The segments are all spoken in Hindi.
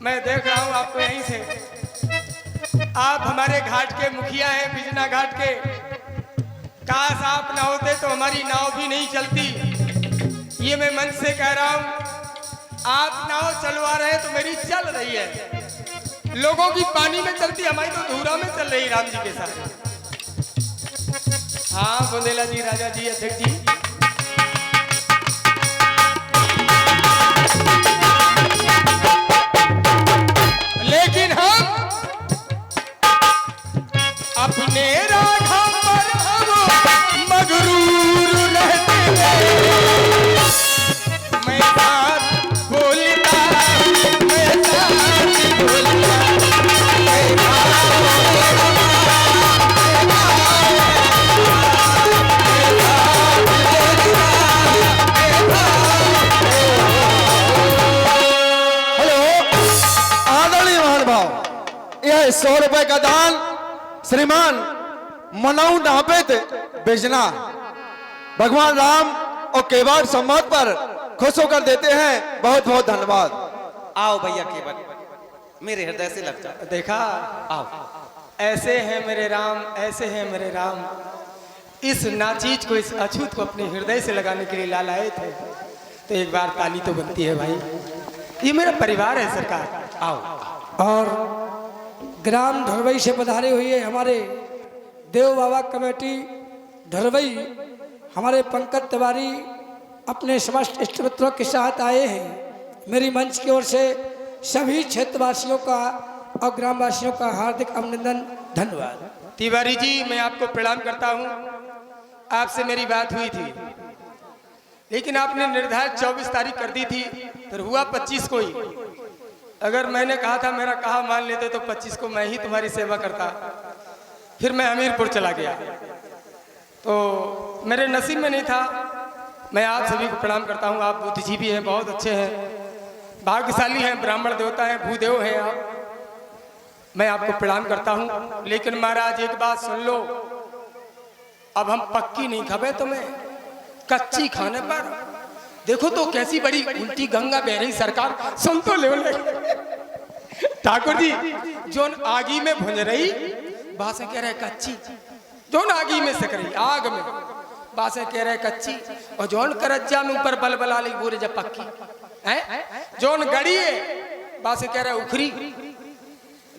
मैं देख रहा हूँ आपको यहीं से। आप हमारे घाट के मुखिया हैं, बिजना घाट के। काश आप ना होते तो हमारी नाव भी नहीं चलती। ये मैं मन से कह रहा हूँ। आप नाव चलवा रहे हैं तो मेरी चल रही है। लोगों की पानी में चलती, हमारी तो धूरा में चल रही राम जी के साथ। हाँ बुंदेला जी, राजा जी, अध्यक्ष जी। लेकिन हम अपने राधा पर हम मगरूर रहते हैं। मैं साथ बोलता, मैं साथ बोलता, यह 100 रुपए का दान श्रीमान मनाऊ नापेत बिजना भगवान राम और केवट संवाद पर खुश होकर देते हैं। बहुत बहुत धन्यवाद। आओ भैया केवट, मेरे हृदय से लग जाओ। देखा, आओ। ऐसे हैं मेरे राम, ऐसे हैं मेरे राम। इस नाचीज को, इस अछूत को अपने हृदय से लगाने के लिए लाल आए थे, तो एक बार ताली तो बनती है भाई। ये मेरा परिवार है सरकार। आओ। और ग्राम धरवई से पधारे हुए हमारे देव बाबा कमेटी धरवई हमारे पंकज तिवारी अपने समस्त इष्ट मित्रों के साथ आए हैं। मेरी मंच की ओर से सभी क्षेत्रवासियों का और ग्रामवासियों का हार्दिक अभिनंदन, धन्यवाद। तिवारी जी, मैं आपको प्रणाम करता हूँ। आपसे मेरी बात हुई थी, लेकिन आपने निर्धारित 24 तारीख कर दी थी, फिर हुआ 25 को ही। अगर मैंने कहा था, मेरा कहा मान लेते तो 25 को मैं ही तुम्हारी सेवा करता। फिर मैं हमीरपुर चला गया, तो मेरे नसीब में नहीं था। मैं आप सभी को प्रणाम करता हूँ। आप बुद्धिजीवी हैं, बहुत अच्छे हैं, भाग्यशाली हैं, ब्राह्मण देवता हैं, भूदेव हैं आप। मैं आपको प्रणाम करता हूँ। लेकिन महाराज एक बात सुन लो, अब हम पक्की नहीं खबे तुम्हें, कच्ची खाने पर देखो तो कैसी बड़ी उल्टी गंगा बह रही सरकार। सुन तो ले ठाकुर जी, जोन आगी में भुंज रही बासे कह रहे कच्ची, जोन आगी में सेक रही आग में बासे कह रहे कच्ची, और जोन करज्जा में ऊपर बल बला ली बोले जब पक्की है। जोन गड़ी है बासे कह रहे उखरी,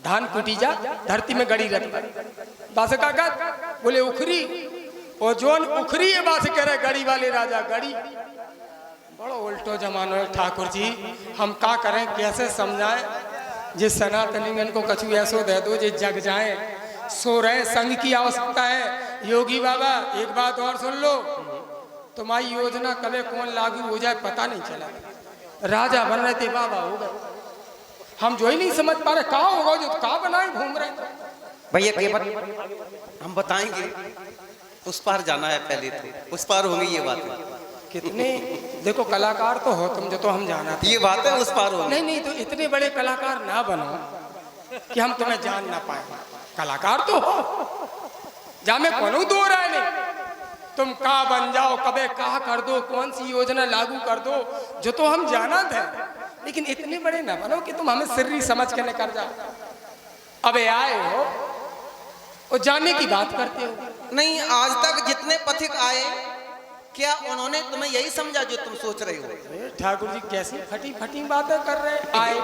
धान कुटी जा धरती में गड़ी रहती बासे का बोले उखरी, और जोन उखरी है बासे कह रहे गड़ी वाले राजा गड़ी। बड़ो उल्टो जमानो है ठाकुर जी, हम का करें, कैसे समझाएं। जिस सनातनी को कछु ऐसो दे दो जिस जग जाए। सो रहे संघ की आवश्यकता है। योगी बाबा एक बात और सुन लो, तुम्हारी योजना कभी कौन लागू हो जाए पता नहीं चला। राजा बन रहे थे, बाबा हो गए। हम जो ही नहीं समझ पा रहे कहाँ होगा, जो कहाँ बनाए घूम रहे थे। भैया केवट हम बताएंगे, उस पार जाना है पहले, तो उस पार होंगी ये बात। कितने देखो कलाकार तो हो तुम, जो तो हम जाना ये बात है, उस पार होंगी। नहीं नहीं, तो इतने बड़े कलाकार ना बनो कि हम तुम्हें जान ना पाए। कलाकार तो हो, जा में कौन दो रहा है नहीं। तुम का बन जाओ, कबे का कर दो, कौन सी योजना लागू कर दो, जो तो हम जाना थे। लेकिन इतने बड़े ना बनो कि तुम हमें सिर्री समझ के न कर जाओ। अबे आए हो और जाने की बात करते हो। नहीं, आज तक जितने पथिक आए, क्या उन्होंने तुम्हें यही समझा जो तुम सोच रहे हो? ठाकुर जी कैसी फटी फटी बातें कर रहे आए,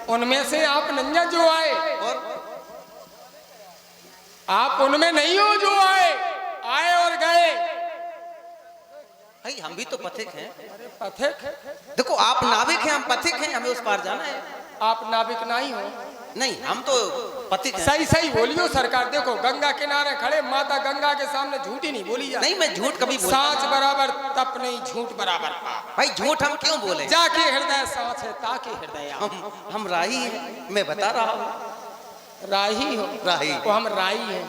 उनमें से आप नंजा जो आए, और आप उनमें नहीं हो जो आए और गए। भाई हम भी तो पथिक हैं। अरे पथिक, देखो आप नाविक हैं, हम पथिक हैं, हमें उस पार जाना है। आप नाविक नहीं हो। नहीं, हम तो पथिक हैं। सही सही बोलियो सरकार। देखो गंगा किनारे खड़े, माता गंगा के सामने झूठी नहीं बोली जाती। नहीं, मैं झूठ कभी सांच बराबर तप नहीं, झूठ बराबर पाप। भाई झूठ हम क्यों बोले? जाके हृदय सांच है, ताके हृदय आप। हम राही हैं, मैं बता रहा हूँ। राही हो? राही। तो हम राही हैं।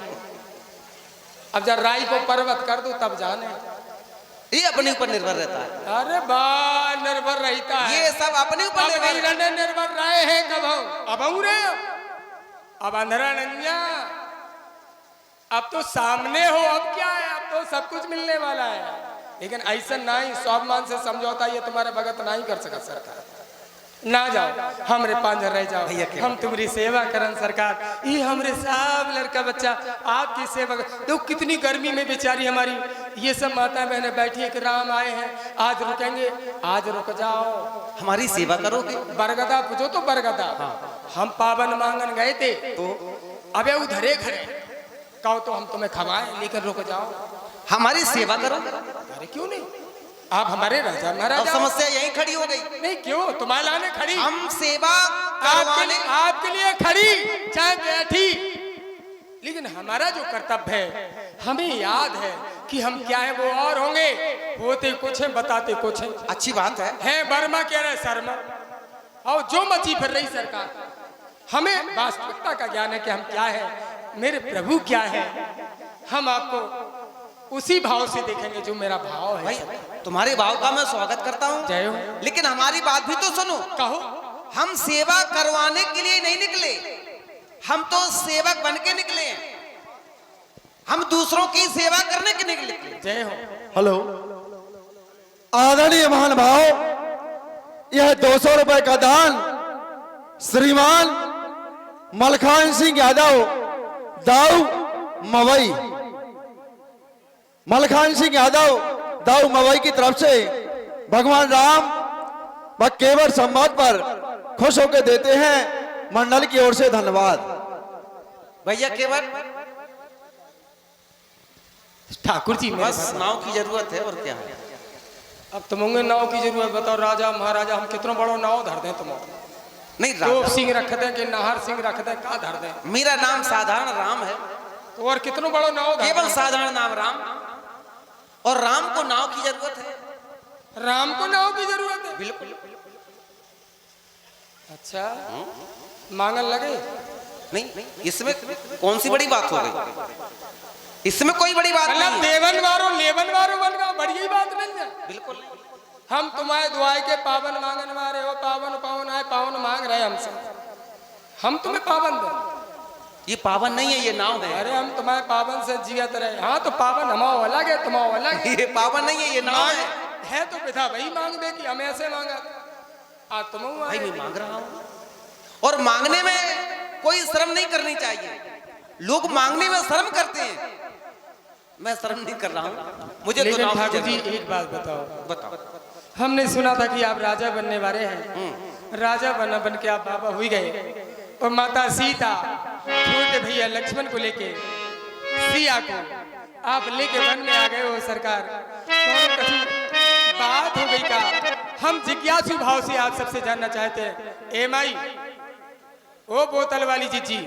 अब जब राही को पर्वत कर दो तब जाने। ये अपने ऊपर निर्भर रहता है। अरे बा निर्भर रहता है, ये सब अपने ऊपर निर्भर रहे हैं। कब अब रे, अब अंधेरा नंजा, अब तो सामने हो। अब क्या है, अब तो सब कुछ मिलने वाला है। लेकिन ऐसा नहीं, स्वाभिमान से समझौता ये तुम्हारे भगत नहीं कर सका सरकार। ना जाओ, हमरे पांजर रह जाओ, भैया के हम तुम्हारी सेवा करन सरकार। ये हमरे सब लड़का बच्चा आपकी सेवा तो कितनी गर्मी में बेचारी हमारी ये सब माता बहनें बैठी है कि राम आए हैं, आज रुकेंगे, आज रुक जाओ, हमारी सेवा करोगे? बरगदा पूछो तो बरगदा। हम पावन मांगन गए थे तो अबे उधरे खड़े कहो तो हम तुम्हें खवाएं, लेकर रुक जाओ, हमारी सेवा करो। अरे क्यों नहीं, आप हमारे राजा अब महाराजा। समस्या यही खड़ी हो गई। नहीं क्यों, तुम्हारे लाने खड़ी, हम सेवा आपके करवाने आपके लिए खड़ी चाहे बैठी, लेकिन हमारा जो कर्तव्य है हमें याद है कि हम क्या है वो और होंगे, होते कुछ है बताते कुछ है। अच्छी बात है। बर्मा कह रहे शर्मा और जो मची फिर रही सरकार, हमें वास्तविकता का ज्ञान है कि हम क्या है, मेरे प्रभु क्या है, हम आपको उसी भाव से देखेंगे जो मेरा भाव है। भाई तुम्हारे भाव का मैं स्वागत करता हूँ, जय हो। लेकिन हमारी बात भी तो सुनो। कहो। हम सेवा करवाने के लिए नहीं निकले, हम तो सेवक बन के निकले हैं, हम दूसरों की सेवा करने के निकले। जय हो। हेलो आदरणीय महानुभाव, यह 200 रुपए का दान श्रीमान मलखान सिंह यादव दाऊ मवई, मलखान सिंह यादव दाऊ मवई की तरफ से भगवान राम व केवट संवाद पर खुश होकर देते हैं, मंडल की ओर से धन्यवाद। भैया केवल ठाकुर जी मेरे बस नाव की जरूरत है और क्या है। अब तुम्हें नाव की जरूरत बताओ, राजा महाराजा हम कितना बड़ो नाव धर दें तुम, नहीं तो राजा, सिंह रख दें कि नाहर सिंह रख दें, कहा धर दें, मेरा नाम साधारण राम है, तो और कितना बड़ो नाव धर केवल दें? साधारण नाम राम, और राम को नाव की जरूरत है। राम को नाव की जरूरत है। बिल्कुल। अच्छा मांगन लगे, नहीं इसमें कौन सी बड़ी बात हो गई, इसमें कोई बड़ी बात मतलब नहीं। देवन वारो लेवन वारो बन गया, बड़ी बात नहीं है। बिल्कुल हम तुम्हारे दुआई के पावन मांगन वारे हो, पावन पावन आए पावन मांग रहे हमसे, हम तुम्हें पावन दें। ये पावन नहीं है, ये नाव है। अरे हम तुम्हारे पावन से जियत रहे, हाँ तो पावन हमाओ अलग है, तुम्हारा अलग है। ये पावन नहीं है, ये नाव है तो पिता वही मांग दे कि हम ऐसे मांगा, आज तुम भाई मैं मांग रहा हूँ, और मांगने में कोई शर्म नहीं करनी चाहिए। लोग मांगने में शर्म करते हैं, मैं शर्म नहीं कर रहा हूँ, मुझे तो नाव की ठाकुर जी जरूरत है। एक बात बताओ, बताओ। हमने सुना था कि आप राजा बनने वाले हैं, राजा बन के आप बाबा हुई गए, और माता सीता छोटे भैया लक्ष्मण को लेके सिया को आप लेके वन में आ गए हो सरकार, तो कभी बात हो गई का? हम जिज्ञासु भाव से आप सबसे जानना चाहते हैं। ए माई, ओ बोतल वाली जीजी,